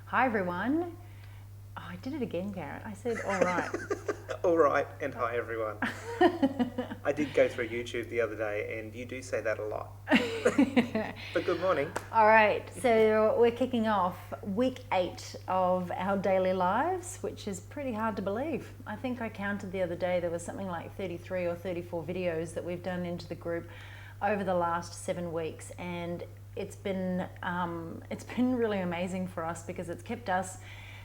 Hi everyone. Oh, I did it again, Garrett. I said all right. All right, and hi everyone. I did go through YouTube the other day, and you do say that a lot. But good morning. All right, so we're kicking off week 8 of our daily lives, which is pretty hard to believe. I think I counted the other day, there was something like 33 or 34 videos that we've done into the group over the last 7 weeks, and it's been really amazing for us because it's kept us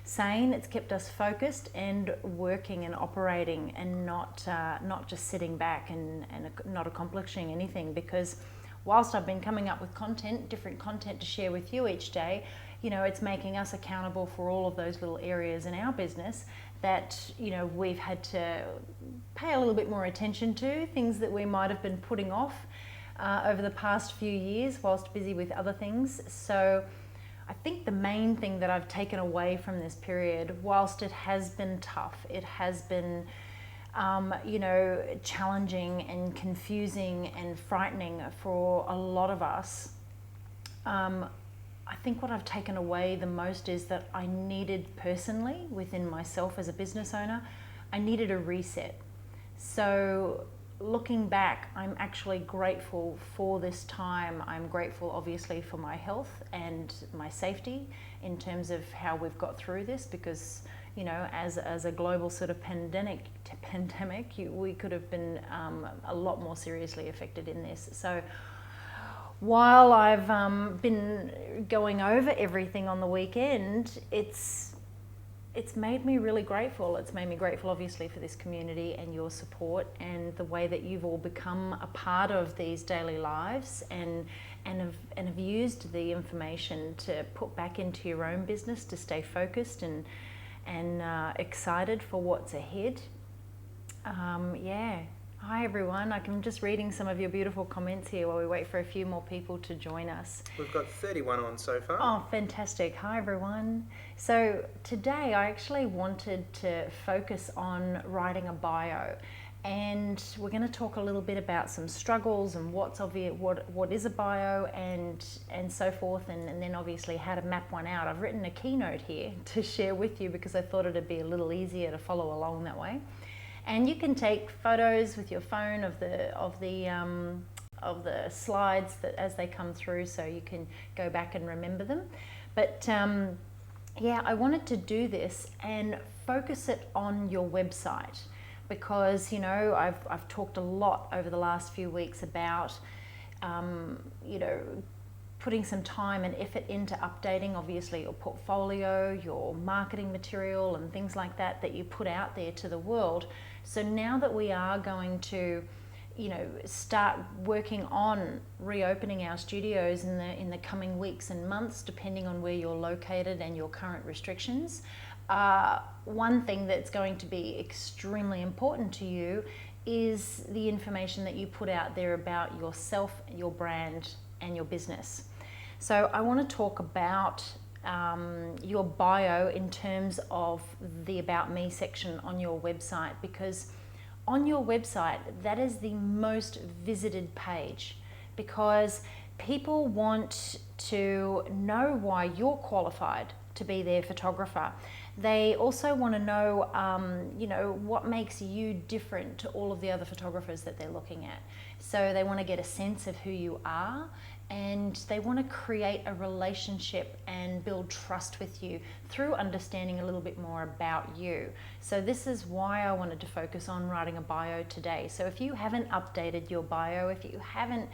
sane, it's kept us focused and working and operating, and not just sitting back and not accomplishing anything. Because whilst I've been coming up with different content to share with you each day, it's making us accountable for all of those little areas in our business that, we've had to pay a little bit more attention to, things that we might have been putting off over the past few years whilst busy with other things. So I think the main thing that I've taken away from this period, whilst it has been tough, it has been challenging and confusing and frightening for a lot of us. I think what I've taken away the most is that I needed personally, within myself as a business owner, I needed a reset. So looking back, I'm actually grateful for this time. I'm grateful obviously for my health and my safety in terms of how we've got through this, because as a global sort of pandemic, we could have been a lot more seriously affected in this. So while I've been going over everything on the weekend, it's made me really grateful. It's made me grateful obviously for this community and your support and the way that you've all become a part of these daily lives and have used the information to put back into your own business to stay focused and excited for what's ahead. Hi everyone. I'm just reading some of your beautiful comments here while we wait for a few more people to join us. We've got 31 on so far. Oh, fantastic. Hi everyone. So today I actually wanted to focus on writing a bio, and we're going to talk a little bit about some struggles and what is a bio and so forth, and then obviously how to map one out. I've written a keynote here to share with you because I thought it'd be a little easier to follow along that way. And you can take photos with your phone of the slides that as they come through, so you can go back and remember them. But I wanted to do this and focus it on your website, because I've talked a lot over the last few weeks about putting some time and effort into updating obviously your portfolio, your marketing material and things like that you put out there to the world. So now that we are going to start working on reopening our studios in the coming weeks and months, depending on where you're located and your current restrictions, one thing that's going to be extremely important to you is the information that you put out there about yourself, your brand and your business. So I want to talk about your bio in terms of the About Me section on your website, because on your website, that is the most visited page, because people want to know why you're qualified to be their photographer. They also want to know, what makes you different to all of the other photographers that they're looking at. So they want to get a sense of who you are, and they want to create a relationship and build trust with you through understanding a little bit more about you. So this is why I wanted to focus on writing a bio today. So if you haven't updated your bio, if you haven't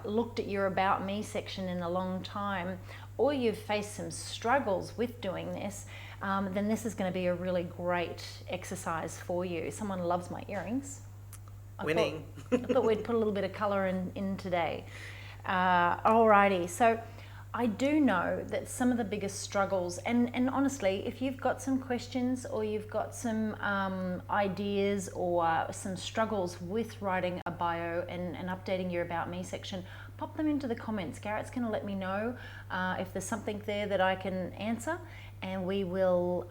looked at your About Me section in a long time, or you've faced some struggles with doing this, then this is going to be a really great exercise for you. Someone loves my earrings. Winning. I thought we'd put a little bit of colour in today. Alrighty, so I do know that some of the biggest struggles, and honestly, if you've got some questions or you've got some ideas or some struggles with writing a bio and updating your About Me section, pop them into the comments. Garrett's going to let me know if there's something there that I can answer, and we will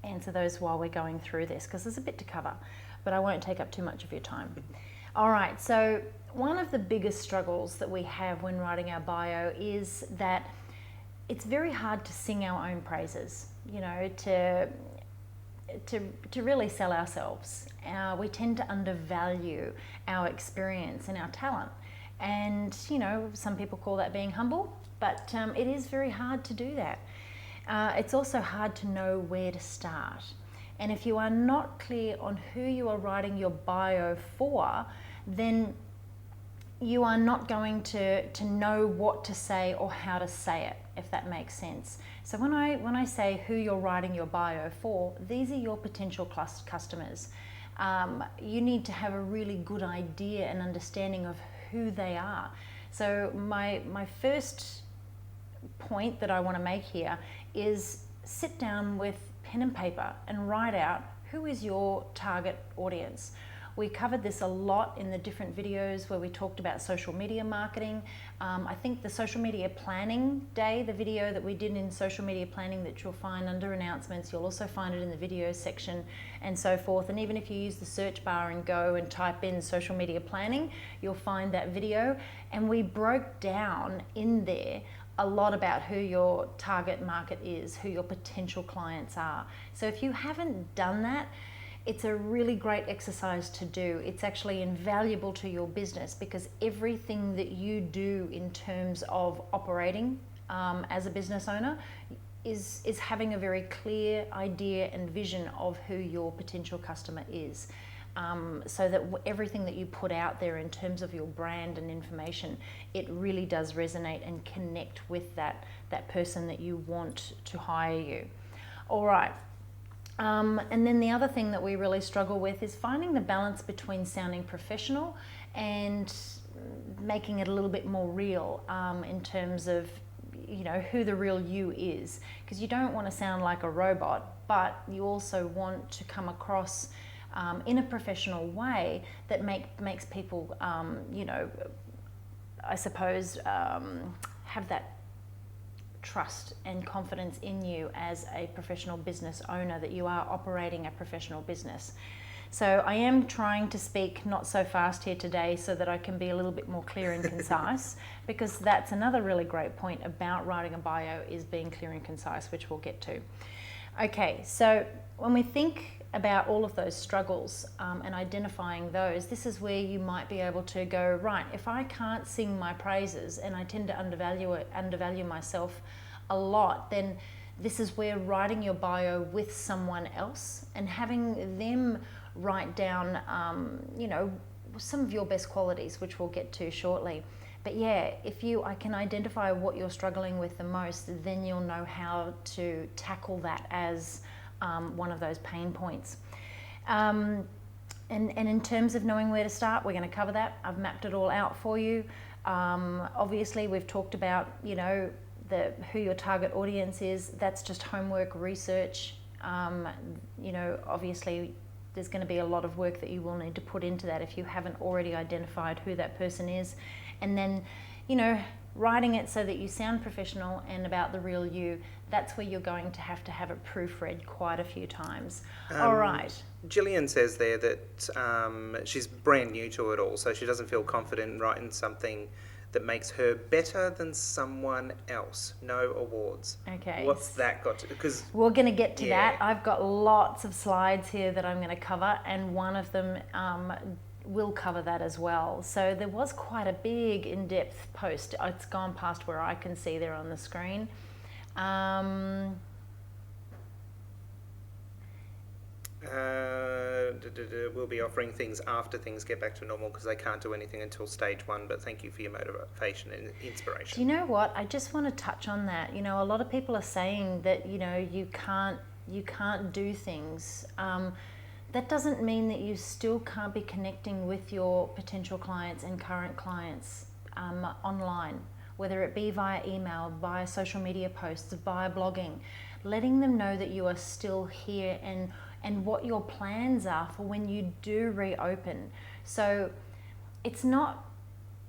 answer those while we're going through this, because there's a bit to cover, but I won't take up too much of your time. All right, so one of the biggest struggles that we have when writing our bio is that it's very hard to sing our own praises, you know, to really sell ourselves. We tend to undervalue our experience and our talent. And, you know, some people call that being humble, but it is very hard to do that. It's also hard to know where to start. And if you are not clear on who you are writing your bio for, then you are not going to know what to say or how to say it, if that makes sense. So when I say who you're writing your bio for, these are your potential customers. You need to have a really good idea and understanding of who they are. So my first point that I want to make here is sit down with pen and paper and write out who is your target audience. We covered this a lot in the different videos where we talked about social media marketing. I think the social media planning day, the video that we did in social media planning that you'll find under announcements, you'll also find it in the video section and so forth. And even if you use the search bar and go and type in social media planning, you'll find that video. And we broke down in there a lot about who your target market is, who your potential clients are. So if you haven't done that, it's a really great exercise to do. It's actually invaluable to your business because everything that you do in terms of operating as a business owner is having a very clear idea and vision of who your potential customer is. So that everything that you put out there in terms of your brand and information, it really does resonate and connect with that person that you want to hire you. All right. And then the other thing that we really struggle with is finding the balance between sounding professional and making it a little bit more real in terms of, you know, who the real you is. Because you don't want to sound like a robot, but you also want to come across in a professional way that makes people, you know, I suppose, have that trust and confidence in you as a professional business owner, that you are operating a professional business. So I am trying to speak not so fast here today so that I can be a little bit more clear and concise, because that's another really great point about writing a bio, is being clear and concise, which we'll get to. Okay, so when we think about all of those struggles and identifying those, this is where you might be able to go, right, if I can't sing my praises and I tend to undervalue myself a lot, then this is where writing your bio with someone else and having them write down, you know, some of your best qualities, which we'll get to shortly. But yeah, if I can identify what you're struggling with the most, then you'll know how to tackle that as one of those pain points. And in terms of knowing where to start, we're going to cover that. I've mapped it all out for you. Obviously, we've talked about, you know, who your target audience is. That's just homework, research. You know, obviously, there's going to be a lot of work that you will need to put into that if you haven't already identified who that person is. And then, you know, writing it so that you sound professional and about the real you, that's where you're going to have it proofread quite a few times. All right. Gillian says there that she's brand new to it all, so she doesn't feel confident in writing something that makes her better than someone else. No awards. Okay. What's that got to do? Because we're going to get to that. I've got lots of slides here that I'm going to cover, and one of them will cover that as well. So there was quite a big in-depth post. It's gone past where I can see there on the screen. We'll be offering things after things get back to normal because they can't do anything until stage 1, but thank you for your motivation and inspiration. Do you know what? I just want to touch on that. You know, a lot of people are saying that, you know, you can't do things. That doesn't mean that you still can't be connecting with your potential clients and current clients online, whether it be via email, via social media posts, via blogging, letting them know that you are still here and what your plans are for when you do reopen. So it's not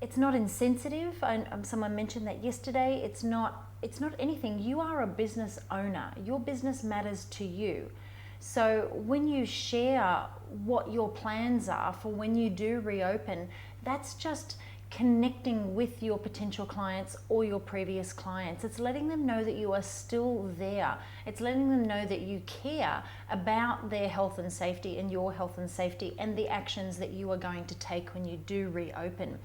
insensitive. Someone mentioned that yesterday. It's not anything. You are a business owner. Your business matters to you. So when you share what your plans are for when you do reopen, that's just connecting with your potential clients or your previous clients. It's letting them know that you are still there. It's letting them know that you care about their health and safety and your health and safety and the actions that you are going to take when you do reopen.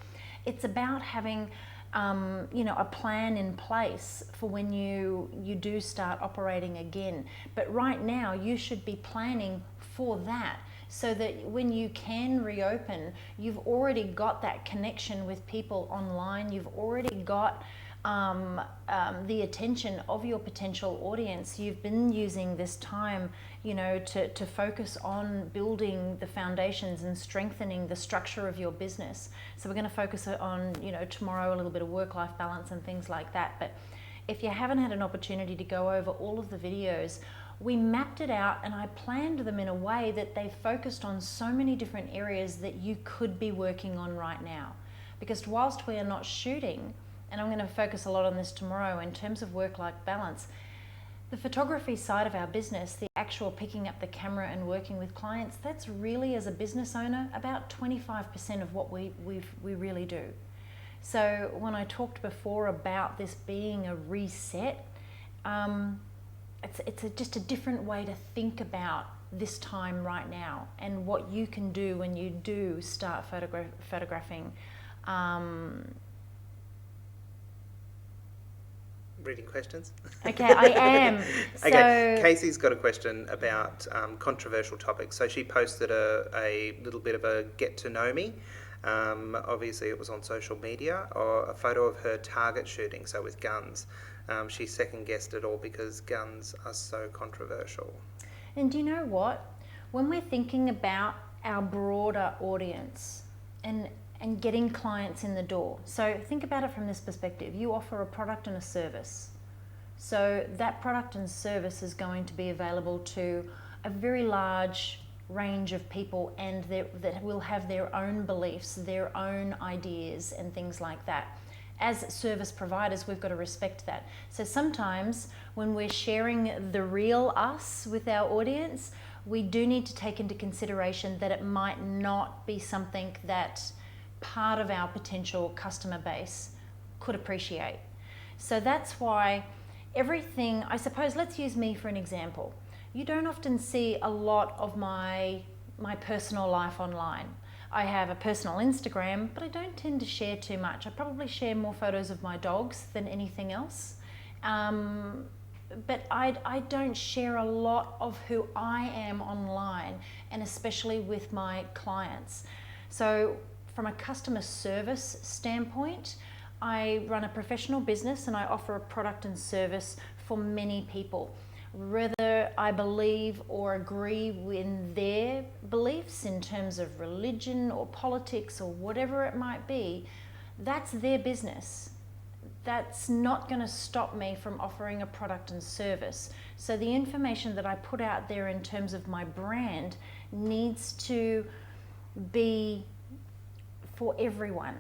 It's about having a plan in place for when you do start operating again. But right now you should be planning for that, so that when you can reopen, you've already got that connection with people online. You've already got the attention of your potential audience. You've been using this time, to focus on building the foundations and strengthening the structure of your business. So we're going to focus on, tomorrow, a little bit of work-life balance and things like that. But if you haven't had an opportunity to go over all of the videos, we mapped it out and I planned them in a way that they focused on so many different areas that you could be working on right now. Because whilst we are not shooting, and I'm going to focus a lot on this tomorrow in terms of work-life balance, the photography side of our business, the actual picking up the camera and working with clients, that's really, as a business owner, about 25% of what we really do. So when I talked before about this being a reset, it's just a different way to think about this time right now and what you can do when you do start photographing. Reading questions? Okay, I am. Okay, Casey's got a question about controversial topics. So she posted a little bit of a get to know me. Obviously it was on social media, or a photo of her target shooting, so with guns. She second guessed it all because guns are so controversial. And do you know what? When we're thinking about our broader audience and getting clients in the door, so think about it from this perspective. You offer a product and a service. So that product and service is going to be available to a very large range of people, and that will have their own beliefs, their own ideas and things like that. As service providers, we've got to respect that. So sometimes when we're sharing the real us with our audience, we do need to take into consideration that it might not be something that part of our potential customer base could appreciate. So that's why everything, I suppose, let's use me for an example. You don't often see a lot of my personal life online. I have a personal Instagram, but I don't tend to share too much. I probably share more photos of my dogs than anything else. But I don't share a lot of who I am online, and especially with my clients. So from a customer service standpoint, I run a professional business and I offer a product and service for many people. Whether I believe or agree with their beliefs in terms of religion or politics or whatever it might be, that's their business. That's not going to stop me from offering a product and service. So the information that I put out there in terms of my brand needs to be for everyone,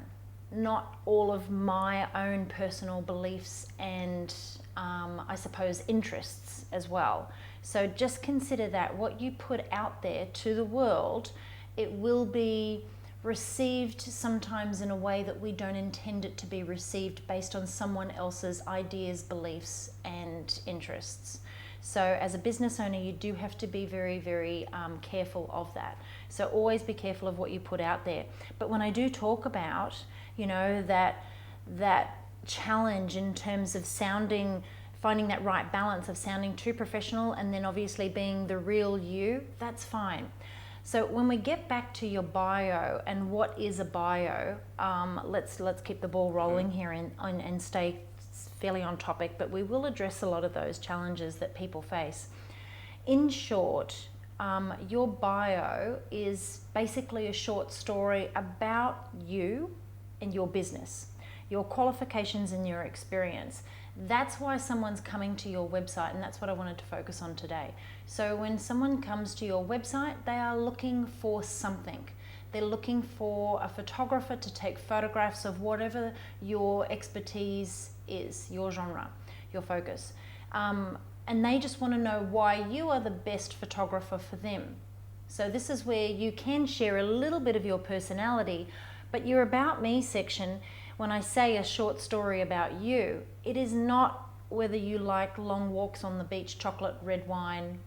not all of my own personal beliefs and I suppose interests as well. So just consider that what you put out there to the world, it will be received sometimes in a way that we don't intend it to be received, based on someone else's ideas, beliefs and interests. So as a business owner, you do have to be very, very careful of that. So always be careful of what you put out there. But when I do talk about, that challenge in terms of finding that right balance of sounding too professional and then obviously being the real you, that's fine. So when we get back to your bio and what is a bio, let's keep the ball rolling here and stay fairly on topic, but we will address a lot of those challenges that people face. In short, your bio is basically a short story about you and your business, your qualifications and your experience. That's why someone's coming to your website, and that's what I wanted to focus on today. So when someone comes to your website, they are looking for something. They're looking for a photographer to take photographs of whatever your expertise is, your genre, your focus. And they just want to know why you are the best photographer for them. So this is where you can share a little bit of your personality, But your About Me section, when I say a short story about you, it is not whether you like long walks on the beach, chocolate, red wine,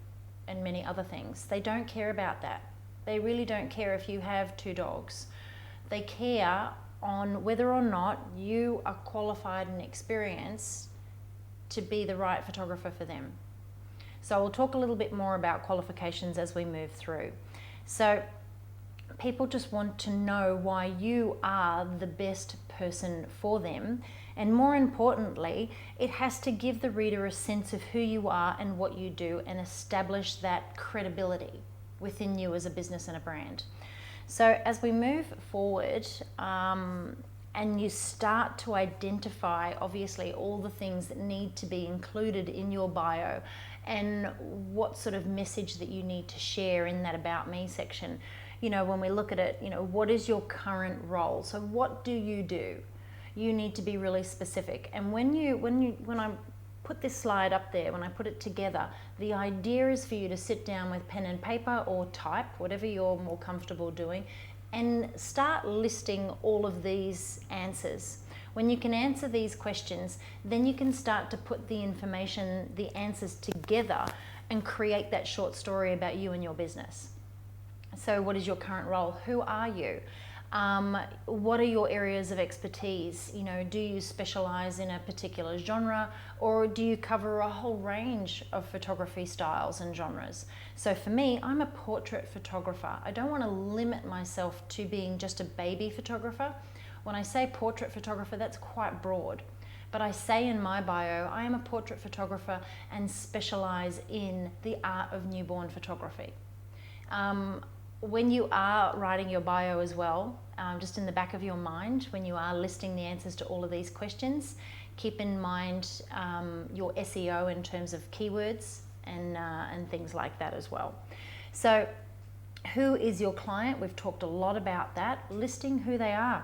and many other things. They don't care about that. They really don't care if you have 2 dogs. They care on whether or not you are qualified and experienced to be the right photographer for them. So we'll talk a little bit more about qualifications as we move through. So people just want to know why you are the best person for them. And more importantly, it has to give the reader a sense of who you are and what you do and establish that credibility within you as a business and a brand. So as we move forward, and you start to identify obviously all the things that need to be included in your bio and what sort of message that you need to share in that About Me section. You know, when we look at it, you know, what is your current role? So what do? You need to be really specific. And when I put this slide up there, when I put it together, the idea is for you to sit down with pen and paper or type, whatever you're more comfortable doing, and start listing all of these answers. When you can answer these questions, then you can start to put the information, the answers together and create that short story about you and your business. So what is your current role? Who are you? What are your areas of expertise? You know, do you specialize in a particular genre, or do you cover a whole range of photography styles and genres? So for me, I'm a portrait photographer. I don't want to limit myself to being just a baby photographer. When I say portrait photographer, that's quite broad. But I say in my bio, I am a portrait photographer and specialize in the art of newborn photography. When you are writing your bio as well, just in the back of your mind, when you are listing the answers to all of these questions, keep in mind your SEO in terms of keywords and things like that as well. So who is your client? We've talked a lot about that. Listing who they are.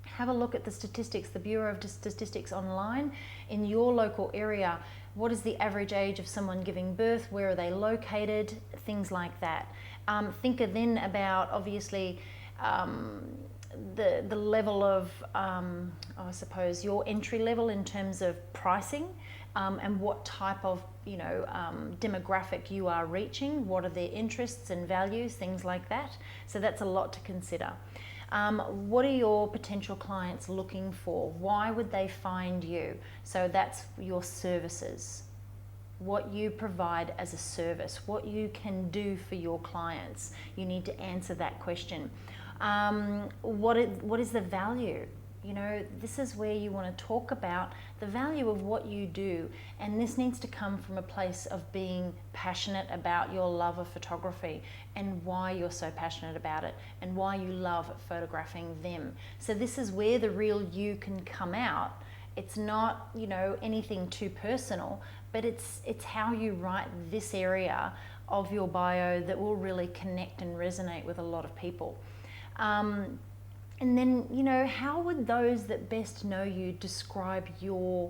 Have a look at the statistics, the Bureau of Statistics online in your local area. What is the average age of someone giving birth? Where are they located? Things like that. Think then about obviously the level of, I suppose, your entry level in terms of pricing, and what type of demographic you are reaching. What are their interests and values? Things like that. So that's a lot to consider. What are your potential clients looking for? Why would they find you? So that's your services. What you provide as a service, what you can do for your clients. You need to answer that question. What is the value? You know, this is where you want to talk about the value of what you do, and this needs to come from a place of being passionate about your love of photography and why you're so passionate about it and why you love photographing them. So this is where the real you can come out. It's not, anything too personal, but it's how you write this area of your bio that will really connect and resonate with a lot of people. And then, how would those that best know you describe your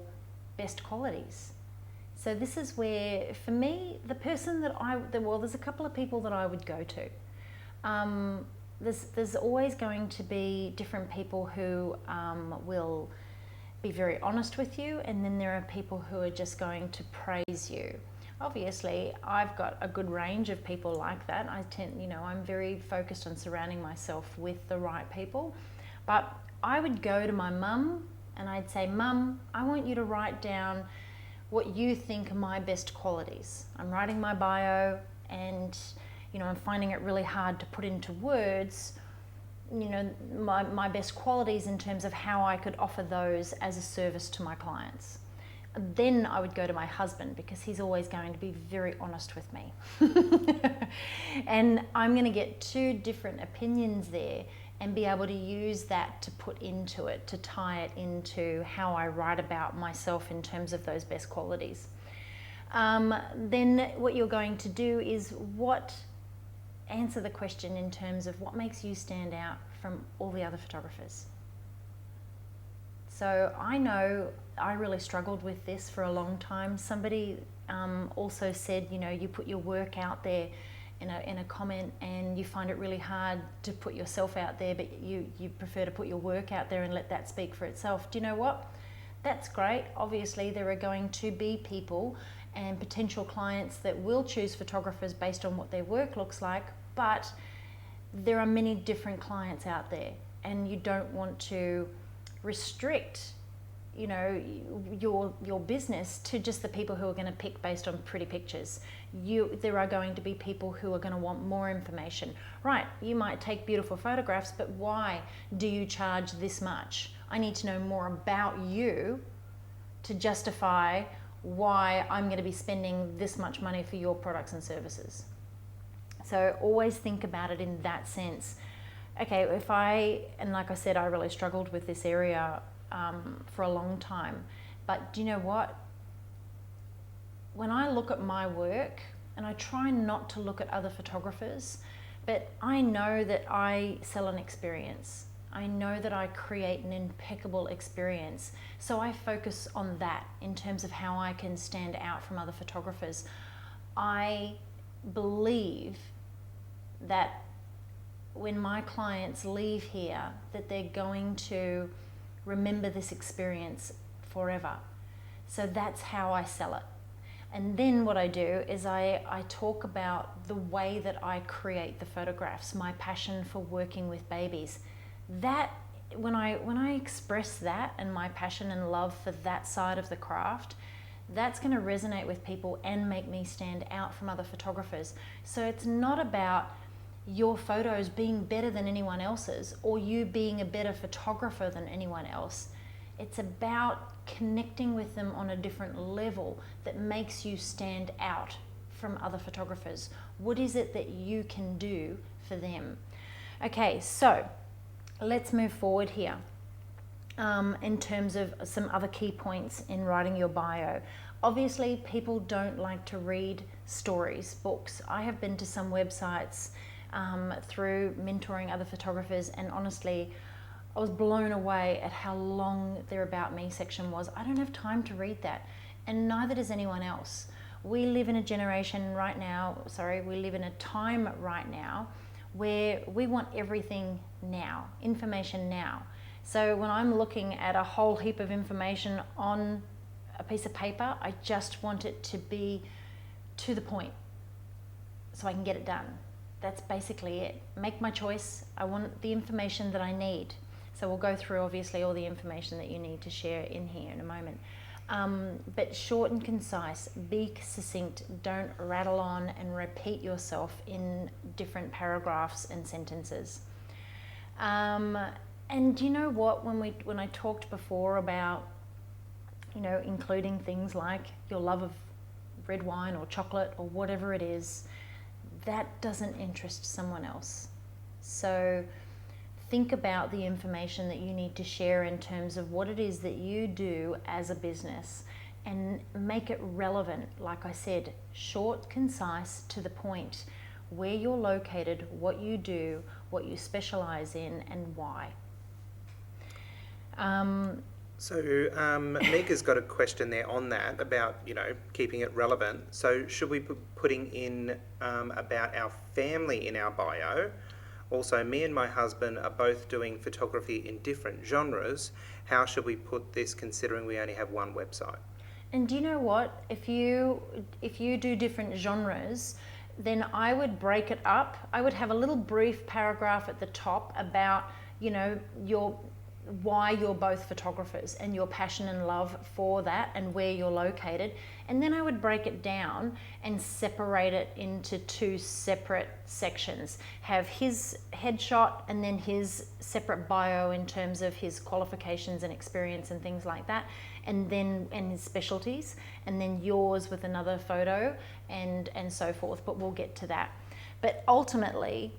best qualities? So this is where, for me, the person that there's a couple of people that I would go to. There's always going to be different people who will be very honest with you, and then there are people who are just going to praise you. Obviously, I've got a good range of people like that. I'm very focused on surrounding myself with the right people. But I would go to my mum and I'd say, Mum, I want you to write down what you think are my best qualities. I'm writing my bio and, I'm finding it really hard to put into words, my best qualities in terms of how I could offer those as a service to my clients. Then I would go to my husband, because he's always going to be very honest with me. And I'm going to get 2 different opinions there and be able to use that to put into it, to tie it into how I write about myself in terms of those best qualities. Then what you're going to do is answer the question in terms of what makes you stand out from all the other photographers. So I know I really struggled with this for a long time. Somebody also said, you put your work out there in a comment and you find it really hard to put yourself out there, but you prefer to put your work out there and let that speak for itself. Do you know what? That's great. Obviously, there are going to be people and potential clients that will choose photographers based on what their work looks like, but there are many different clients out there, and you don't want to restrict your business to just the people who are going to pick based on pretty pictures. There are going to be people who are going to want more information. Right, you might take beautiful photographs, but why do you charge this much? I need to know more about you to justify why I'm going to be spending this much money for your products and services. So always think about it in that sense. Okay, and like I said, I really struggled with this area for a long time. But do you know what? When I look at my work, and I try not to look at other photographers, but I know that I sell an experience. I know that I create an impeccable experience. So I focus on that in terms of how I can stand out from other photographers. I believe that when my clients leave here, that they're going to remember this experience forever. So that's how I sell it. And then what I do is I talk about the way that I create the photographs, my passion for working with babies. That when I express that and my passion and love for that side of the craft, that's going to resonate with people and make me stand out from other photographers. So it's not about your photos being better than anyone else's or you being a better photographer than anyone else. It's about connecting with them on a different level that makes you stand out from other photographers. What is it that you can do for them? Okay, so let's move forward here in terms of some other key points in writing your bio. Obviously, people don't like to read stories, books. I have been to some websites through mentoring other photographers, and honestly, I was blown away at how long their About Me section was. I don't have time to read that, and neither does anyone else. We live in a generation right now, we live in a time right now where we want everything now, information now. So when I'm looking at a whole heap of information on a piece of paper, I just want it to be to the point so I can get it done. That's basically it. Make my choice. I want the information that I need. So we'll go through obviously all the information that you need to share in here in a moment. But short and concise, be succinct, don't rattle on and repeat yourself in different paragraphs and sentences. And you know what, when I talked before about, including things like your love of red wine or chocolate or whatever it is, that doesn't interest someone else. So think about the information that you need to share in terms of what it is that you do as a business and make it relevant. Like I said, short, concise, to the point, where you're located, what you do, what you specialize in, and why. Mika's got a question there on that about, keeping it relevant. So should we be putting in about our family in our bio? Also, me and my husband are both doing photography in different genres. How should we put this considering we only have one website? And do you know what? If you do different genres, then I would break it up. I would have a little brief paragraph at the top about, why you're both photographers and your passion and love for that and where you're located. And then I would break it down and separate it into two separate sections. Have his headshot and then his separate bio in terms of his qualifications and experience and things like that, and his specialties, and then yours with another photo and so forth, but we'll get to that. But ultimately,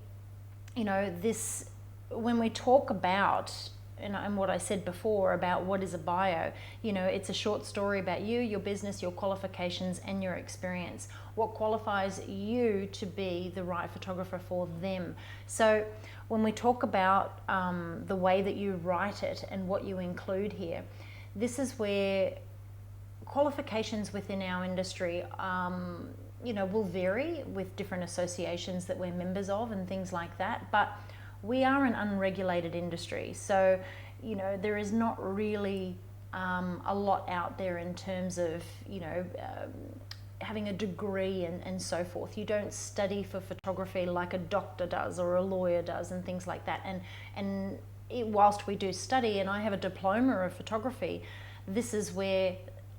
when we talk about, and what I said before about what is a bio, it's a short story about you, your business, your qualifications, and your experience. What qualifies you to be the right photographer for them. So when we talk about the way that you write it and what you include here, this is where qualifications within our industry will vary with different associations that we're members of and things like that, but we are an unregulated industry. So, there is not really a lot out there in terms of, having a degree and so forth. You don't study for photography like a doctor does or a lawyer does and things like that. And whilst we do study, and I have a diploma of photography, this is where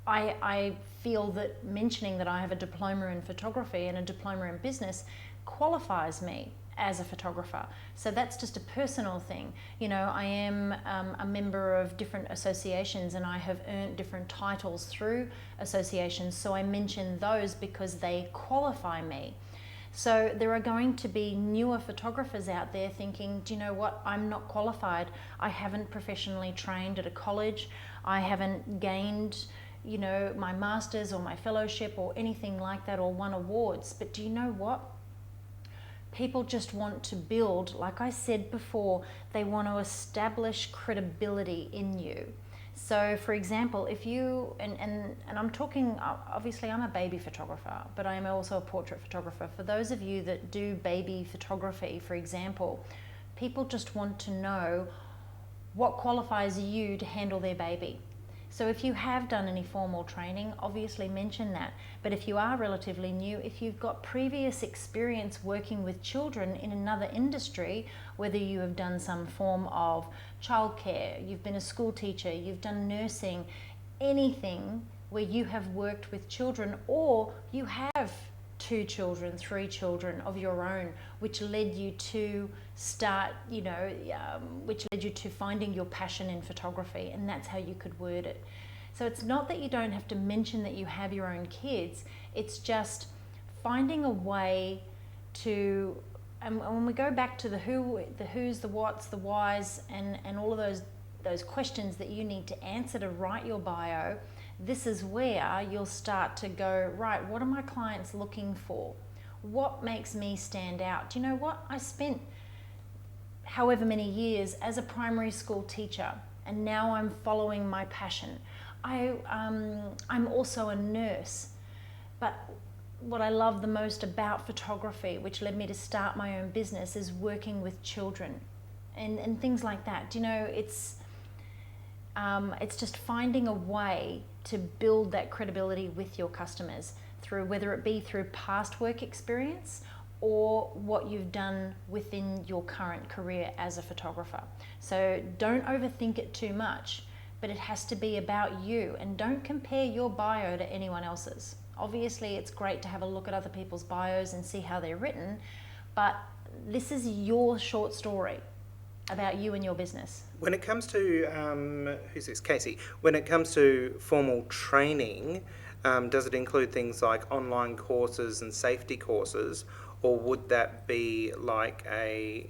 I feel that mentioning that I have a diploma in photography and a diploma in business qualifies me as a photographer. So that's just a personal thing. I am a member of different associations, and I have earned different titles through associations. So I mention those because they qualify me. So there are going to be newer photographers out there thinking, do you know what, I'm not qualified. I haven't professionally trained at a college. I haven't gained, my master's or my fellowship or anything like that, or won awards. But do you know what? People just want to build, like I said before, they want to establish credibility in you. So for example, if you, and I'm talking, obviously I'm a baby photographer, but I am also a portrait photographer. For those of you that do baby photography, for example, people just want to know what qualifies you to handle their baby. So if you have done any formal training, obviously mention that. But if you are relatively new, if you've got previous experience working with children in another industry, whether you have done some form of childcare, you've been a school teacher, you've done nursing, anything where you have worked with children, or you have 2 children, 3 children of your own, which led you to start, which led you to finding your passion in photography, and that's how you could word it. So it's not that you don't have to mention that you have your own kids, it's just finding a way to, and when we go back to the who, the who's, the what's, the whys, and all of those questions that you need to answer to write your bio, this is where you'll start to go, right, what are my clients looking for? What makes me stand out? Do you know what? I spent however many years as a primary school teacher, and now I'm following my passion. I'm also a nurse, but what I love the most about photography, which led me to start my own business, is working with children and things like that. Do you know, it's just finding a way to build that credibility with your customers through, whether it be through past work experience or what you've done within your current career as a photographer. So don't overthink it too much, but it has to be about you, and don't compare your bio to anyone else's. Obviously, it's great to have a look at other people's bios and see how they're written, but this is your short story about you and your business. When it comes to, who's this, Casey? When it comes to formal training, does it include things like online courses and safety courses, or would that be like a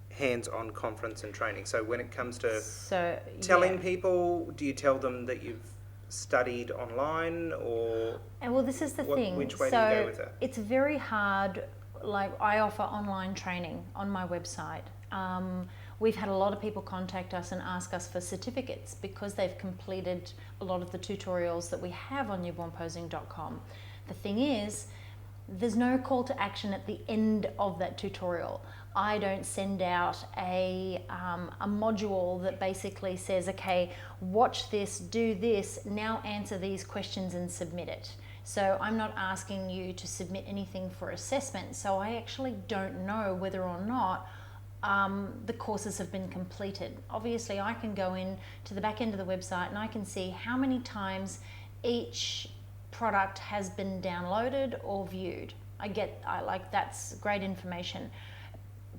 hands-on conference and training? So when it comes to telling people, do you tell them that you've studied online, or? And well, this is the thing. Which way do you go with that? It's very hard. Like, I offer online training on my website. We've had a lot of people contact us and ask us for certificates because they've completed a lot of the tutorials that we have on newbornposing.com. The thing is, there's no call to action at the end of that tutorial. I don't send out a module that basically says, okay, watch this, do this, now answer these questions and submit it. So I'm not asking you to submit anything for assessment, so I actually don't know whether or not the courses have been completed. Obviously, I can go in to the back end of the website and I can see how many times each product has been downloaded or viewed. That's great information.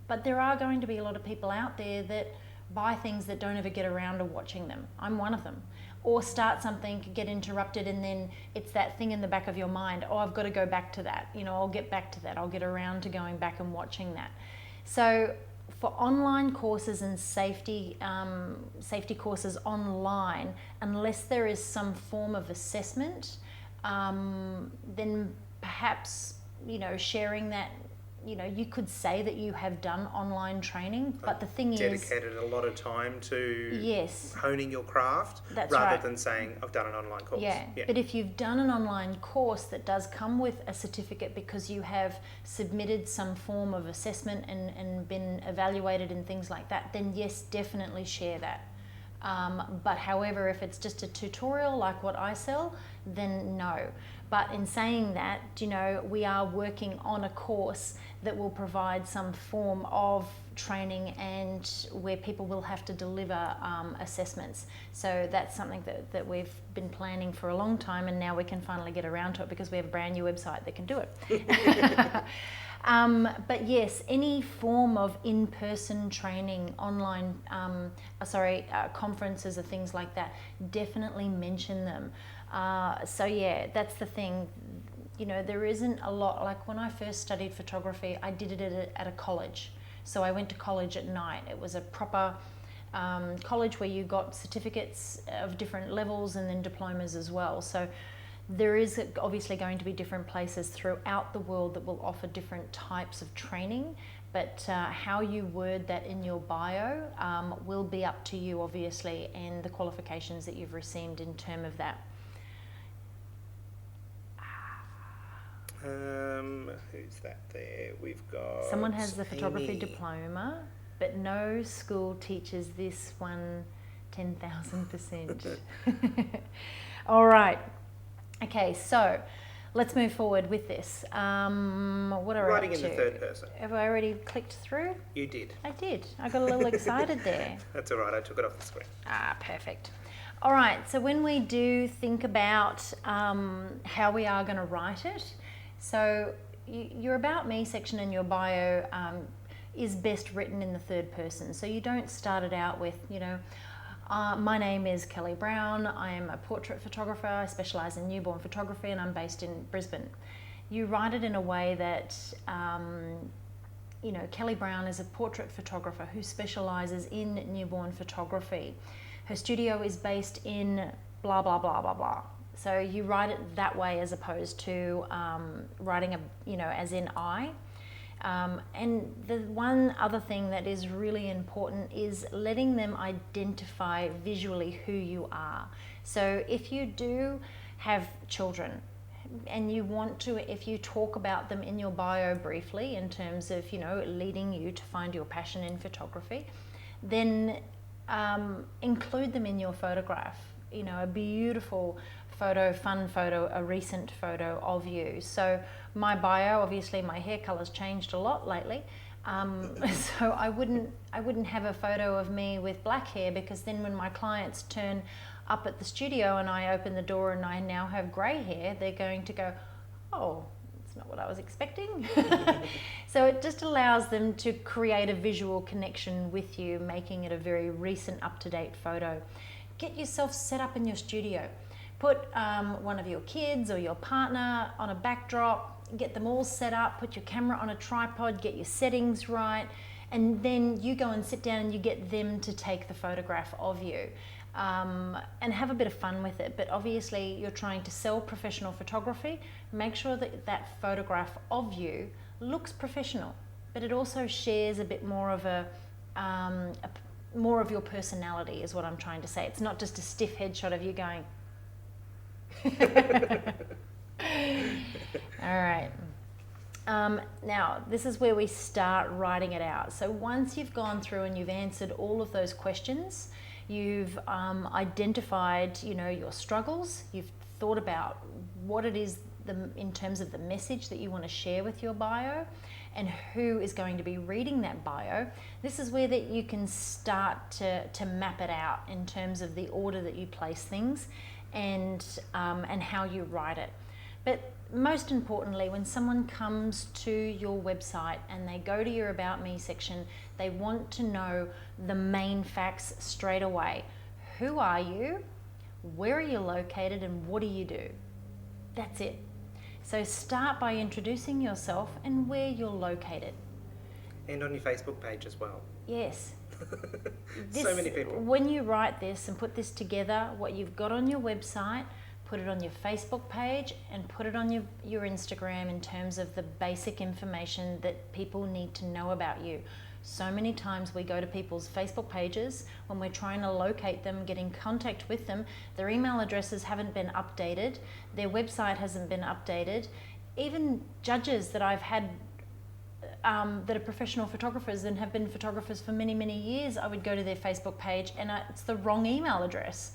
But there are going to be a lot of people out there that buy things that don't ever get around to watching them. I'm one of them. Or start something, get interrupted, and then it's that thing in the back of your mind, oh, I've got to go back to that. I'll get back to that. I'll get around to going back and watching that. So for online courses and safety courses online, unless there is some form of assessment, then perhaps sharing that you could say that you have done online training, but the thing is, dedicated a lot of time to yes, honing your craft, that's rather right. than saying I've done an online course. Yeah, but if you've done an online course that does come with a certificate because you have submitted some form of assessment and been evaluated and things like that, then yes, definitely share that. But however, if it's just a tutorial like what I sell, then no. But in saying that, we are working on a course that will provide some form of training and where people will have to deliver assessments. So that's something that we've been planning for a long time, and now we can finally get around to it because we have a brand new website that can do it. But yes, any form of in-person training, online, conferences or things like that, definitely mention them. So yeah, that's the thing. There isn't a lot, like when I first studied photography, I did it at a college. So I went to college at night. It was a proper college where you got certificates of different levels and then diplomas as well. So there is obviously going to be different places throughout the world that will offer different types of training, but how you word that in your bio will be up to you, obviously, and the qualifications that you've received in terms of that. Who's that there? We've got... Someone has the photography Amy. diploma, but no school teaches this one 10,000%. All right. Okay, so let's move forward with this. What are Writing we in up the to? third person. Have I already clicked through? You did. I did. I got a little excited there. That's all right. I took it off the screen. Perfect. All right, so when we do think about how we are going to write it, so your About Me section in your bio is best written in the third person. So you don't start it out with, my name is Kelly Brown, I am a portrait photographer, I specialise in newborn photography and I'm based in Brisbane. You write it in a way that, Kelly Brown is a portrait photographer who specialises in newborn photography. Her studio is based in blah, blah, blah, blah, blah. So you write it that way as opposed to writing as in I. And the one other thing that is really important is letting them identify visually who you are. So if you do have children and you want to, if you talk about them in your bio briefly in terms of, leading you to find your passion in photography, then include them in your photograph. A beautiful photo, fun photo, a recent photo of you. So my bio, obviously my hair color's changed a lot lately. So I wouldn't have a photo of me with black hair, because then when my clients turn up at the studio and I open the door and I now have grey hair, they're going to go, oh, it's not what I was expecting. So it just allows them to create a visual connection with you, making it a very recent, up-to-date photo. Get yourself set up in your studio. Put one of your kids or your partner on a backdrop, get them all set up, put your camera on a tripod, get your settings right, and then you go and sit down and you get them to take the photograph of you. And have a bit of fun with it. But obviously you're trying to sell professional photography. Make sure that that photograph of you looks professional, but it also shares a bit more of more of your personality, is what I'm trying to say. It's not just a stiff headshot of you going. All right. Now, this is where we start writing it out. So once you've gone through and you've answered all of those questions, you've identified, your struggles, you've thought about what it is in terms of the message that you want to share with your bio and who is going to be reading that bio. This is where that you can start to map it out in terms of the order that you place things and how you write it. But most importantly, when someone comes to your website and they go to your About Me section, they want to know the main facts straight away. Who are you? Where are you located? And what do you do? That's it. So start by introducing yourself and where you're located. And on your Facebook page as well. Yes. So many people. When you write this and put this together, what you've got on your website put it on your Facebook page, and put it on your Instagram in terms of the basic information that people need to know about you. So many times we go to people's Facebook pages when we're trying to locate them, get in contact with them, their email addresses haven't been updated, their website hasn't been updated. Even judges that I've had that are professional photographers and have been photographers for many, many years, I would go to their Facebook page and it's the wrong email address.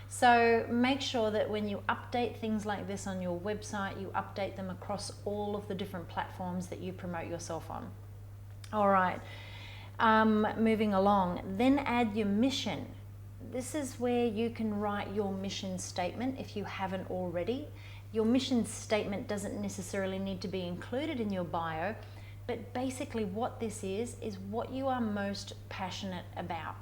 So make sure that when you update things like this on your website, you update them across all of the different platforms that you promote yourself on. All right, moving along, then add your mission. This is where you can write your mission statement if you haven't already. Your mission statement doesn't necessarily need to be included in your bio, but basically what this is what you are most passionate about.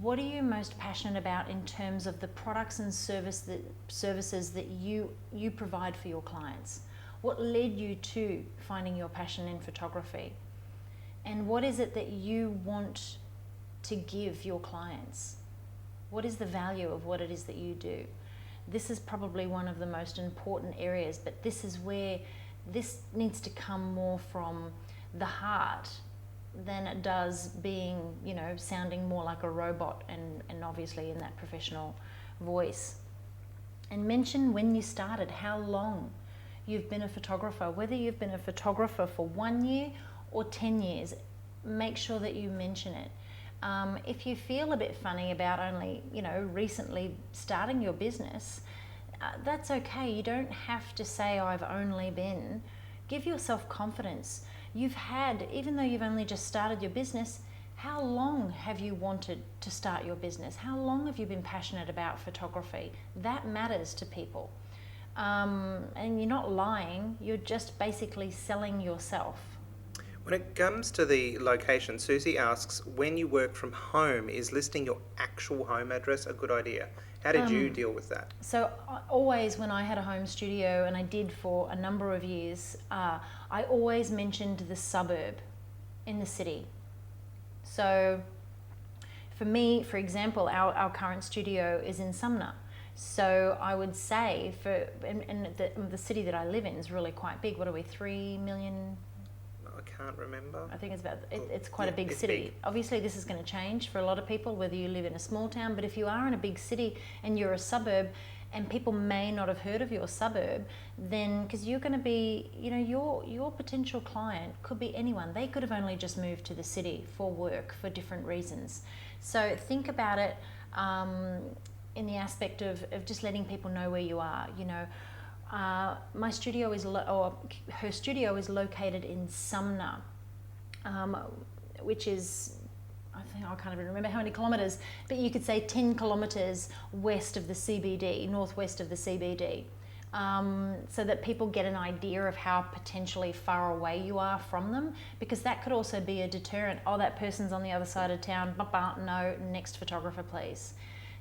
What are you most passionate about in terms of the products and services that you provide for your clients? What led you to finding your passion in photography? And what is it that you want to give your clients? What is the value of what it is that you do? This is probably one of the most important areas, but this is where this needs to come more from the heart than it does being, sounding more like a robot and obviously in that professional voice. And mention when you started, how long you've been a photographer, whether you've been a photographer for 1 year or 10 years, make sure that you mention it. If you feel a bit funny about only, recently starting your business, that's okay. You don't have to say, I've only been. Give yourself confidence. Even though you've only just started your business, how long have you wanted to start your business? How long have you been passionate about photography? That matters to people. And you're not lying, you're just basically selling yourself. When it comes to the location, Susie asks, when you work from home, is listing your actual home address a good idea? How did you deal with that? So always when I had a home studio, and I did for a number of years, I always mentioned the suburb in the city. So for me, for example, our current studio is in Sumner. So I would say and the city that I live in is really quite big. What are we, 3 million? I can't remember. I think it's quite a big city. Big. Obviously this is going to change for a lot of people, whether you live in a small town, but if you are in a big city and you're a suburb and people may not have heard of your suburb, then because you're going to be, your potential client could be anyone. They could have only just moved to the city for work for different reasons. So think about it in the aspect of just letting people know where you are. My studio her studio is located in Sumner, which is, I can't even remember how many kilometres, but you could say 10 kilometres west of the CBD, northwest of the CBD, so that people get an idea of how potentially far away you are from them, because that could also be a deterrent. Oh, that person's on the other side of town, no, next photographer please.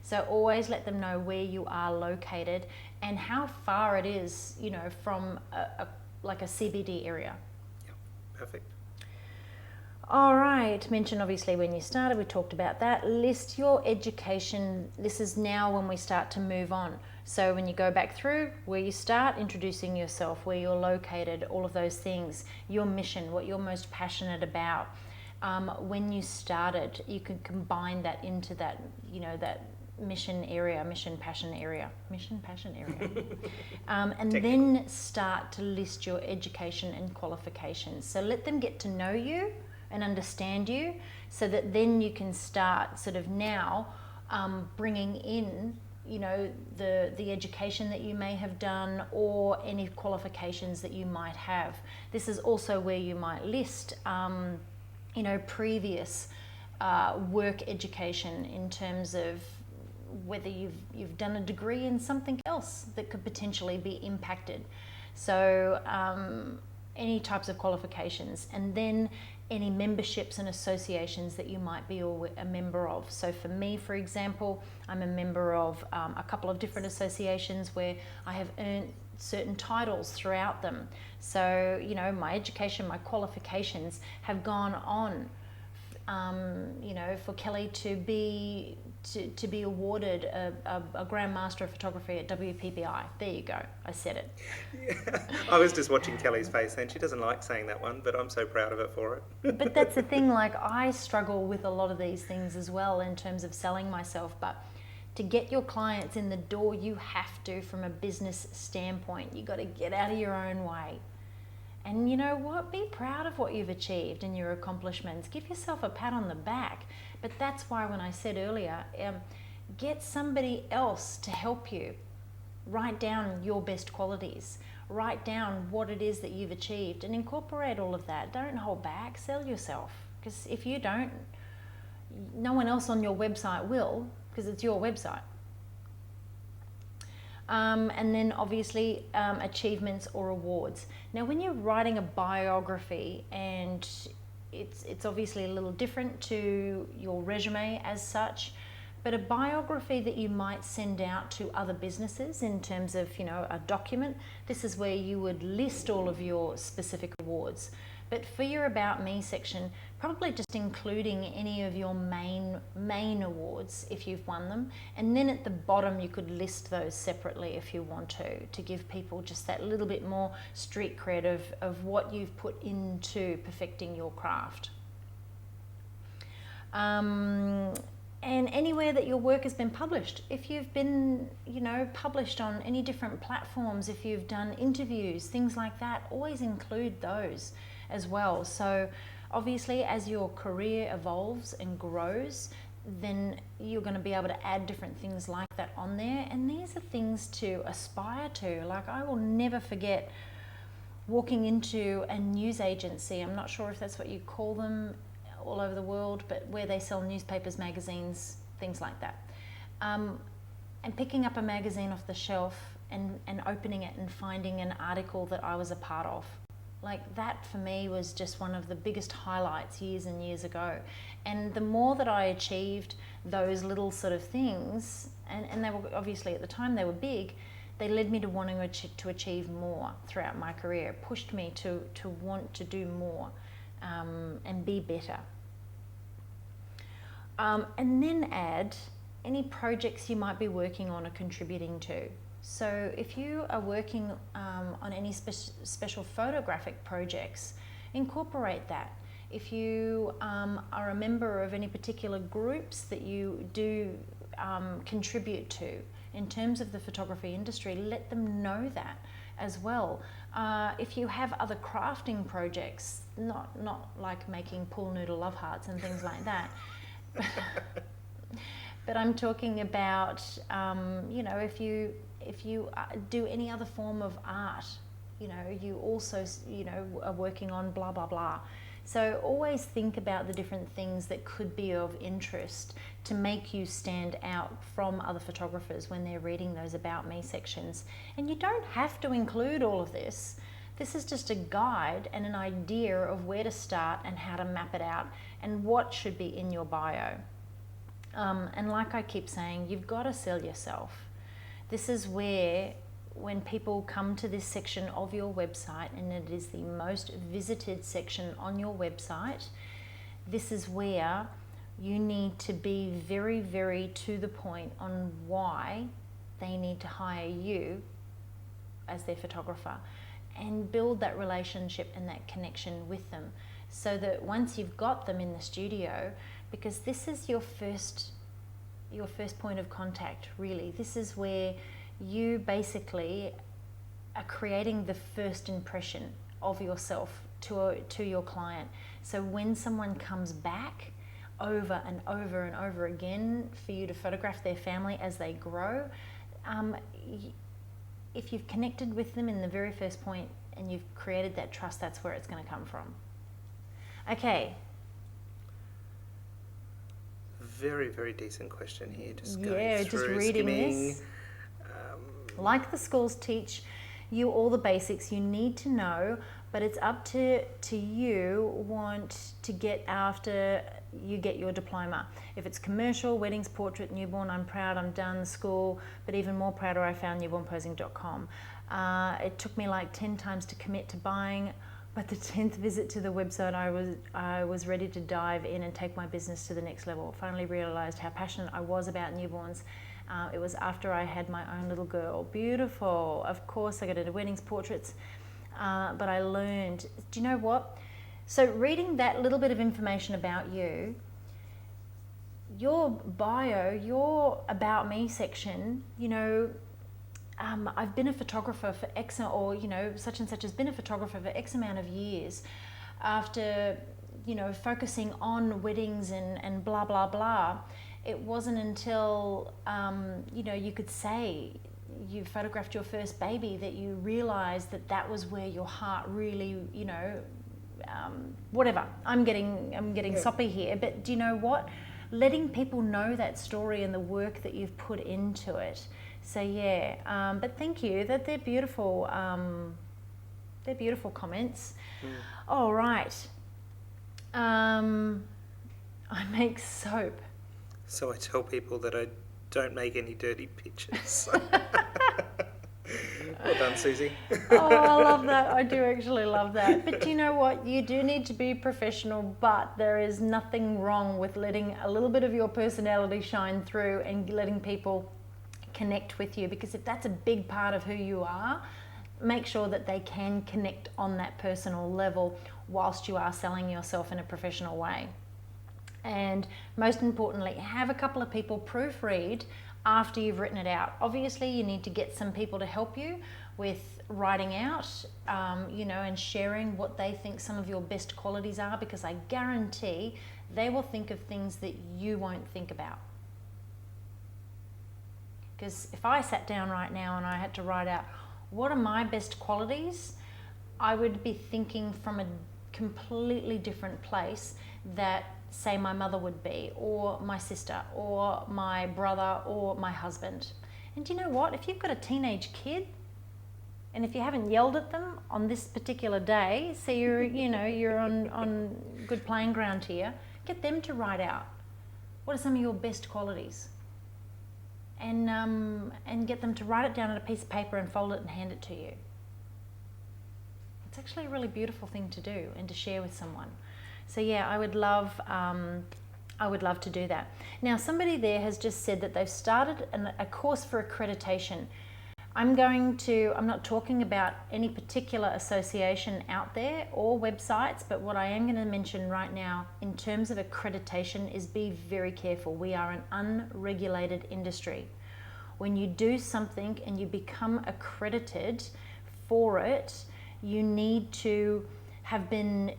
So always let them know where you are located and how far it is, from a CBD area. Yeah, perfect. All right, mention obviously when you started, we talked about that. List your education. This is now when we start to move on. So when you go back through, where you start, introducing yourself, where you're located, all of those things, your mission, what you're most passionate about. When you started, you can combine that into that, that mission passion area, and then start to list your education and qualifications. So let them get to know you and understand you, so that then you can start sort of now bringing in, the education that you may have done or any qualifications that you might have. This is also where you might list, previous work education in terms of whether you've done a degree in something else that could potentially be impacted. So any types of qualifications, and then any memberships and associations that you might be a member of. So for me, for example, I'm a member of a couple of different associations where I have earned certain titles throughout them. So, my education, my qualifications have gone on for Kelly to be awarded a Grand Master of Photography at WPPI. There you go. I said it. Yeah. I was just watching Kelly's face then. She doesn't like saying that one, but I'm so proud of her for it. But that's the thing, like I struggle with a lot of these things as well in terms of selling myself, but to get your clients in the door, you have to, from a business standpoint, you got to get out of your own way. And you know what? Be proud of what you've achieved and your accomplishments. Give yourself a pat on the back. But that's why when I said earlier, get somebody else to help you. Write down your best qualities. Write down what it is that you've achieved and incorporate all of that. Don't hold back. Sell yourself. Because if you don't, no one else on your website will, because it's your website. And then obviously achievements or awards. Now when you're writing a biography, and it's obviously a little different to your resume as such, but a biography that you might send out to other businesses in terms of, a document, this is where you would list all of your specific awards. But for your About Me section, probably just including any of your main awards if you've won them. And then at the bottom you could list those separately if you want to give people just that little bit more street cred of what you've put into perfecting your craft. And anywhere that your work has been published. If you've been, published on any different platforms, if you've done interviews, things like that, always include those as well. So obviously as your career evolves and grows, then you're going to be able to add different things like that on there. And these are things to aspire to. Like I will never forget walking into a news agency. I'm not sure if that's what you call them all over the world, but where they sell newspapers, magazines, things like that. And picking up a magazine off the shelf and opening it and finding an article that I was a part of. Like that for me was just one of the biggest highlights years and years ago. And the more that I achieved those little sort of things, and they were obviously at the time they were big, they led me to wanting to achieve more throughout my career. It pushed me to want to do more and be better. And then add any projects you might be working on or contributing to. So if you are working on any special photographic projects, incorporate that. If you are a member of any particular groups that you do contribute to in terms of the photography industry, let them know that as well. If you have other crafting projects, not like making pool noodle love hearts and things like that, but I'm talking about, if you do any other form of art, you also, are working on blah, blah, blah. So always think about the different things that could be of interest to make you stand out from other photographers when they're reading those About Me sections. And you don't have to include all of this. This is just a guide and an idea of where to start and how to map it out and what should be in your bio. And like I keep saying, you've got to sell yourself. This is where, when people come to this section of your website, and it is the most visited section on your website, this is where you need to be very, very to the point on why they need to hire you as their photographer, and build that relationship and that connection with them, so that once you've got them in the studio, because this is your first point of contact, really. This is where you basically are creating the first impression of yourself to your client. So when someone comes back over and over and over again for you to photograph their family as they grow, if you've connected with them in the very first point and you've created that trust, that's where it's going to come from. Okay. Very, very decent question here. Just reading skimming. this. Like the schools teach you all the basics you need to know, but it's up to you want to get after you get your diploma. If it's commercial, weddings, portrait, newborn, I'm proud, I'm done, school, but even more prouder I found newbornposing.com. It took me like 10 times to commit to buying But the 10th visit to the website, I was ready to dive in and take my business to the next level. I finally realised how passionate I was about newborns. It was after I had my own little girl. Beautiful. Of course, I got into weddings, portraits, but I learned, do you know what? So reading that little bit of information about you, your bio, your About Me section, you know, I've been a photographer for X, or, you know, such and such has been a photographer for X amount of years. After, you know, focusing on weddings and blah, blah, blah, it wasn't until, you know, you could say you photographed your first baby that you realized that that was where your heart really, you know, whatever. I'm getting soppy here, but do you know what? Letting people know that story and the work that you've put into it. So yeah, but thank you. That they're beautiful. They're beautiful comments. All right. I make soap. So I tell people that I don't make any dirty pictures. Well done, Susie. Oh, I love that. I do actually love that. But do you know what? You do need to be professional, but there is nothing wrong with letting a little bit of your personality shine through and letting people connect with you, because if that's a big part of who you are, make sure that they can connect on that personal level whilst you are selling yourself in a professional way. And most importantly, have a couple of people proofread after you've written it out. Obviously, you need to get some people to help you with writing out, you know, and sharing what they think some of your best qualities are, because I guarantee they will think of things that you won't think about. Because if I sat down right now and I had to write out what are my best qualities, I would be thinking from a completely different place that, say, my mother would be, or my sister, or my brother, or my husband. And do you know what? If you've got a teenage kid, and if you haven't yelled at them on this particular day, so you're, you know, you're on good playing ground here, get them to write out what are some of your best qualities. And get them to write it down on a piece of paper and fold it and hand it to you. It's actually a really beautiful thing to do and to share with someone. So yeah, I would love to do that. Now, somebody there has just said that they've started a course for accreditation. I'm not talking about any particular association out there or websites, but what I am going to mention right now in terms of accreditation is be very careful. We are an unregulated industry. When you do something and you become accredited for it, you need to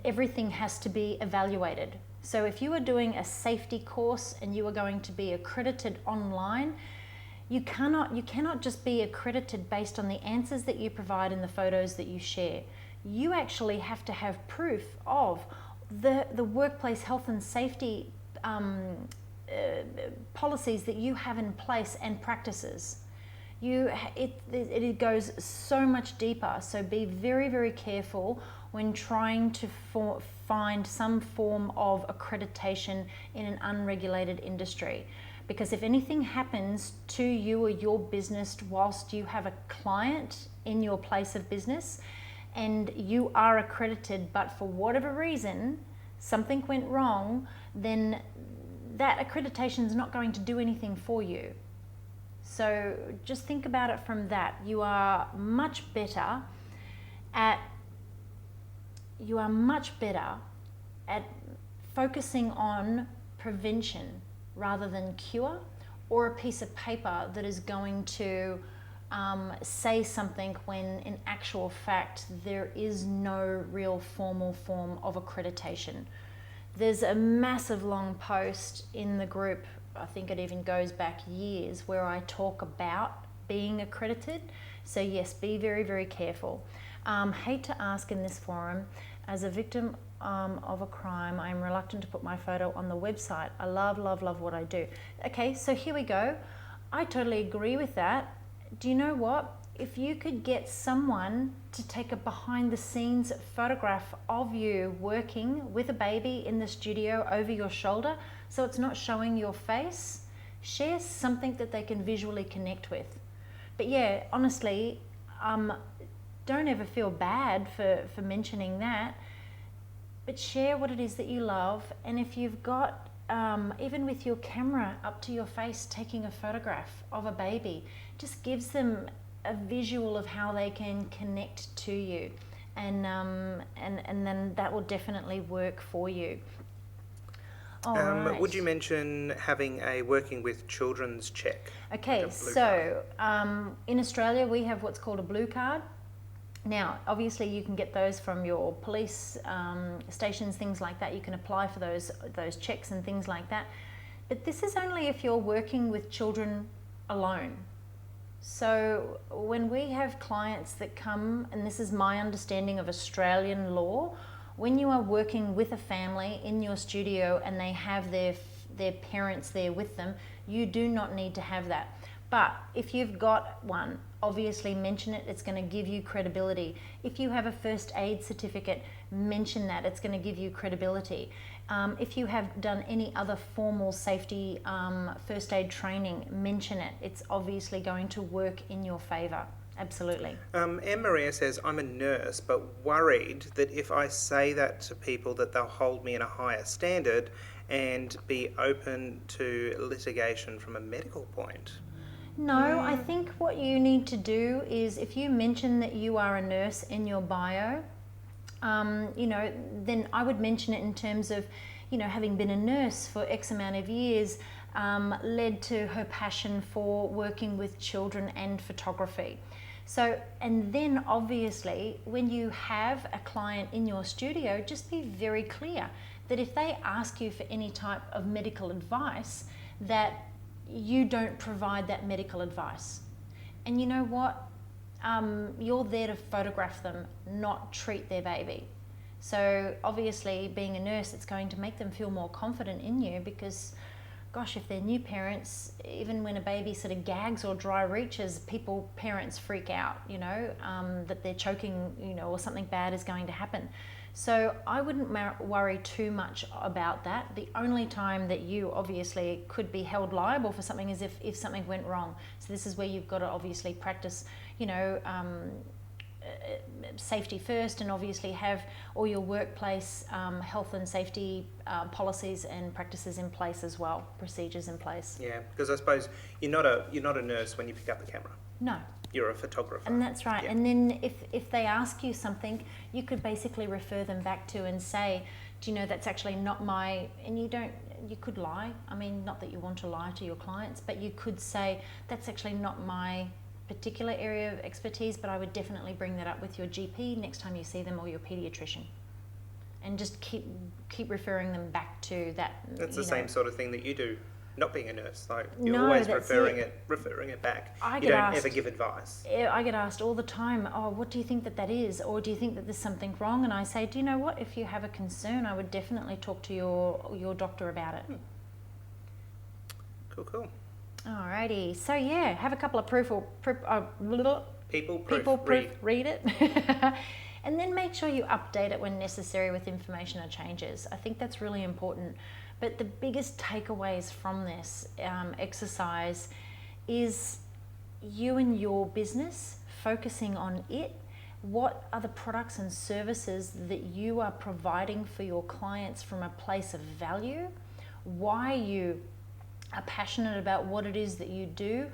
everything has to be evaluated. So if you are doing a safety course and you are going to be accredited online, you cannot just be accredited based on the answers that you provide and the photos that you share. You actually have to have proof of the workplace health and safety policies that you have in place and practices. It goes so much deeper. So be very, very careful when trying to find some form of accreditation in an unregulated industry. Because if anything happens to you or your business whilst you have a client in your place of business and you are accredited, but for whatever reason something went wrong, then that accreditation is not going to do anything for you. So just think about it from that. You are much better at focusing on prevention rather than cure, or a piece of paper that is going to say something when in actual fact there is no real formal form of accreditation. There's a massive long post in the group, I think it even goes back years, where I talk about being accredited. So yes, be very, very careful. Hate to ask in this forum, as a victim of a crime, I am reluctant to put my photo on the website. I love, love, love what I do. Okay, so here we go. I totally agree with that. Do you know what? If you could get someone to take a behind the scenes photograph of you working with a baby in the studio over your shoulder, so it's not showing your face, share something that they can visually connect with. But yeah, honestly, don't ever feel bad for mentioning that, but share what it is that you love. And if you've got, even with your camera up to your face, taking a photograph of a baby, just gives them a visual of how they can connect to you. And then that will definitely work for you. All right. Would you mention having a working with children's check? Okay, Like a blue so in Australia we have what's called a blue card. Now, obviously, you can get those from your police stations, things like that. You can apply for those checks and things like that. But this is only if you're working with children alone. So when we have clients that come, and this is my understanding of Australian law, when you are working with a family in your studio and they have their parents there with them, you do not need to have that. But if you've got one, obviously mention it. It's going to give you credibility. If you have a first aid certificate, mention that. It's going to give you credibility. If you have done any other formal safety first aid training, mention it. It's obviously going to work in your favour. Absolutely. Anne Maria says, I'm a nurse, but worried that if I say that to people that they'll hold me in a higher standard and be open to litigation from a medical point. No, I think what you need to do is, if you mention that you are a nurse in your bio, then I would mention it in terms of, having been a nurse for X amount of years, led to her passion for working with children and photography. So, and then obviously, when you have a client in your studio, just be very clear that if they ask you for any type of medical advice, that you don't provide that medical advice. And you know what? You're there to photograph them, not treat their baby. So obviously, being a nurse, it's going to make them feel more confident in you, because gosh, if they're new parents, even when a baby sort of gags or dry reaches, parents freak out, that they're choking, or something bad is going to happen. So I wouldn't worry too much about that. The only time that you obviously could be held liable for something is if something went wrong. So this is where you've got to obviously practice, safety first, and obviously have all your workplace health and safety policies and practices in place as well, procedures in place. Yeah, because I suppose you're not a nurse when you pick up the camera. No. You're a photographer. And that's right. Yeah. And then if they ask you something, you could basically refer them back to and say, do you know, that's actually not my, and you could lie. I mean, not that you want to lie to your clients, but you could say, that's actually not my particular area of expertise, but I would definitely bring that up with your GP next time you see them, or your pediatrician. And just keep referring them back to that. That's the same sort of thing that you do, not being a nurse. Like, you're No, always that's referring it back. I You get don't asked- ever give advice. I get asked all the time, oh, what do you think that is? Or do you think that there's something wrong? And I say, do you know what? If you have a concern, I would definitely talk to your doctor about it. Cool. Alrighty. So yeah, have a couple of People proof, read it. And then make sure you update it when necessary with information or changes. I think that's really important. But the biggest takeaways from this exercise is you and your business focusing on it. What are the products and services that you are providing for your clients from a place of value? Why you are passionate about what it is that you do,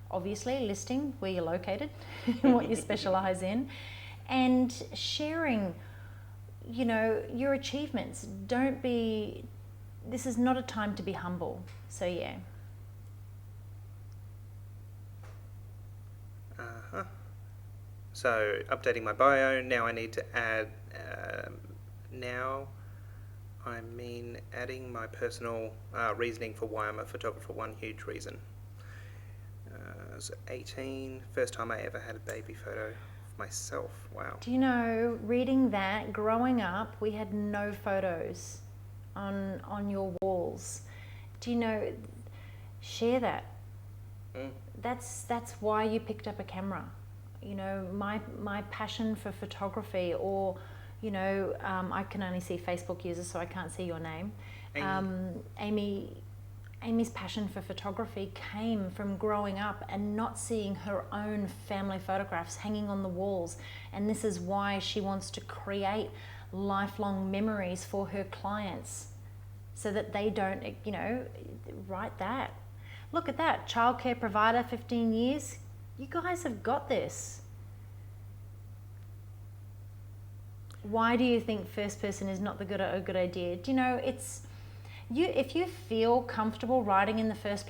obviously listing where you're located, what you specialize in, and sharing, your achievements. This is not a time to be humble. So yeah. So updating my bio, now I need to add, adding my personal reasoning for why I'm a photographer, one huge reason. So 18, first time I ever had a baby photo of myself. Wow. Do you know, reading that, growing up, we had no photos on your walls. Do you know, share that. That's why you picked up a camera. My passion for photography, or I can only see Facebook users, so I can't see your name. Amy Amy's passion for photography came from growing up and not seeing her own family photographs hanging on the walls. And this is why she wants to create lifelong memories for her clients so that they don't, write that. Look at that, childcare provider, 15 years. You guys have got this. Why do you think first person is not a good idea? Do you know, if you feel comfortable writing in the first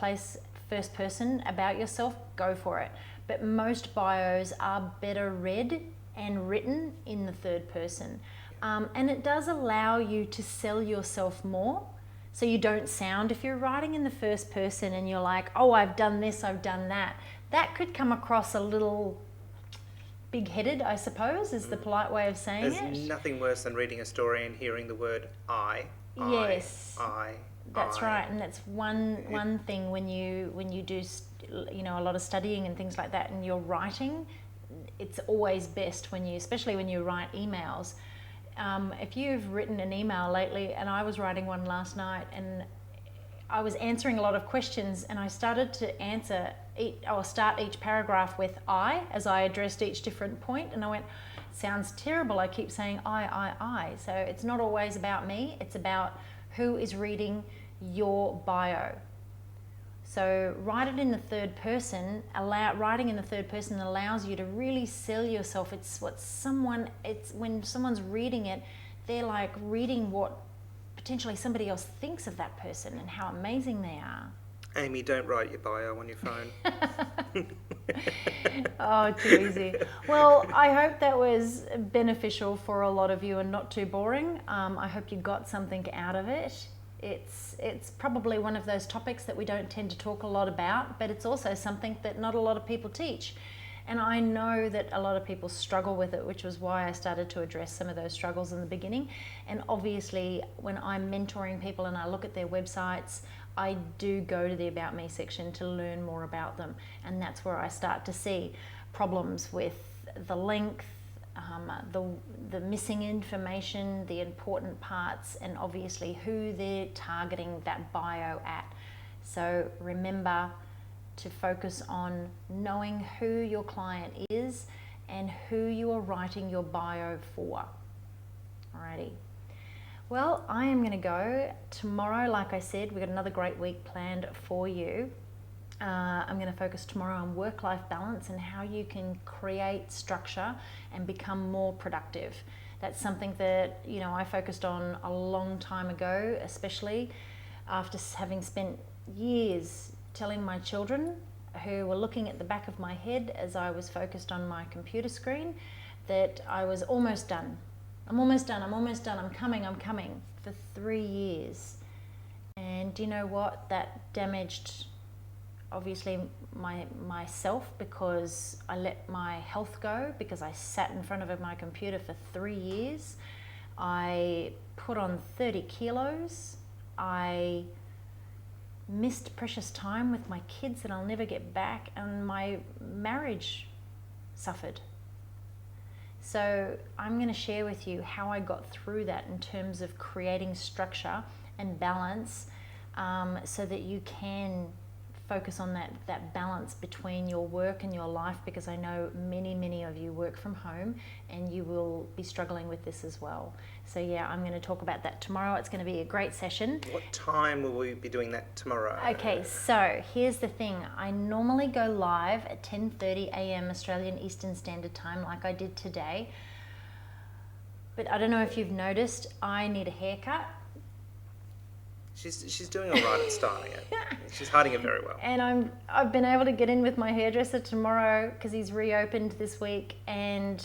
person about yourself, go for it. But most bios are better read and written in the third person. And it does allow you to sell yourself more. So you don't sound, if you're writing in the first person and you're like, oh, I've done this, I've done that, that could come across a little big-headed, I suppose, is the polite way of saying it. There's nothing worse than reading a story and hearing the word I. Yes, I. That's right, and that's one thing when you do a lot of studying and things like that, and you're writing. It's always best especially when you write emails. If you've written an email lately, and I was writing one last night, and I was answering a lot of questions, and I started to start each paragraph with I as I addressed each different point, and I went, sounds terrible. I keep saying I. So it's not always about me. It's about who is reading your bio. So write it in the third person. Writing in the third person allows you to really sell yourself. It's when someone's reading it, they're like reading what potentially somebody else thinks of that person and how amazing they are. Amy, don't write your bio on your phone. Oh, too easy. Well, I hope that was beneficial for a lot of you and not too boring. I hope you got something out of it. It's probably one of those topics that we don't tend to talk a lot about, but it's also something that not a lot of people teach. And I know that a lot of people struggle with it, which was why I started to address some of those struggles in the beginning. And obviously, when I'm mentoring people and I look at their websites, I do go to the About Me section to learn more about them. And that's where I start to see problems with the length, the missing information, the important parts, and obviously who they're targeting that bio at. So remember to focus on knowing who your client is and who you are writing your bio for. Alrighty. Well, I am going to go tomorrow. Like I said, we've got another great week planned for you. I'm going to focus tomorrow on work-life balance and how you can create structure and become more productive. That's something that I focused on a long time ago, especially after having spent years telling my children, who were looking at the back of my head as I was focused on my computer screen, that I was almost done. I'm almost done, I'm coming for 3 years. And do you know what? That damaged obviously myself, because I let my health go, because I sat in front of my computer for 3 years. I put on 30 kilos. I missed precious time with my kids that I'll never get back, and my marriage suffered. So I'm going to share with you how I got through that in terms of creating structure and balance, so that you can focus on that balance between your work and your life, because I know many of you work from home and you will be struggling with this as well. So yeah, I'm going to talk about that tomorrow. It's going to be a great session. What time will we be doing that tomorrow? Okay, so here's the thing. I normally go live at 10:30 a.m. Australian Eastern Standard Time, like I did today. But I don't know if you've noticed, I need a haircut. She's doing all right at styling it. She's hiding it very well. And I've been able to get in with my hairdresser tomorrow, because he's reopened this week, and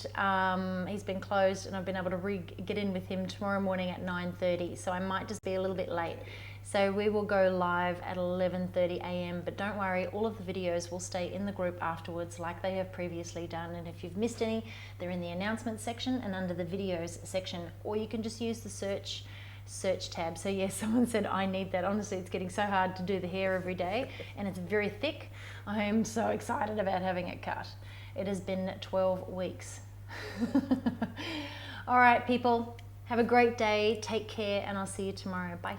he's been closed, and I've been able to get in with him tomorrow morning at 9:30. So I might just be a little bit late. So we will go live at 11:30 a.m. But don't worry, all of the videos will stay in the group afterwards, like they have previously done. And if you've missed any, they're in the announcements section and under the videos section, or you can just use the search tab. So yes, someone said I need that. Honestly, it's getting so hard to do the hair every day, and it's very thick. I am so excited about having it cut. It has been 12 weeks. All right, people, have a great day. Take care, and I'll see you tomorrow. Bye.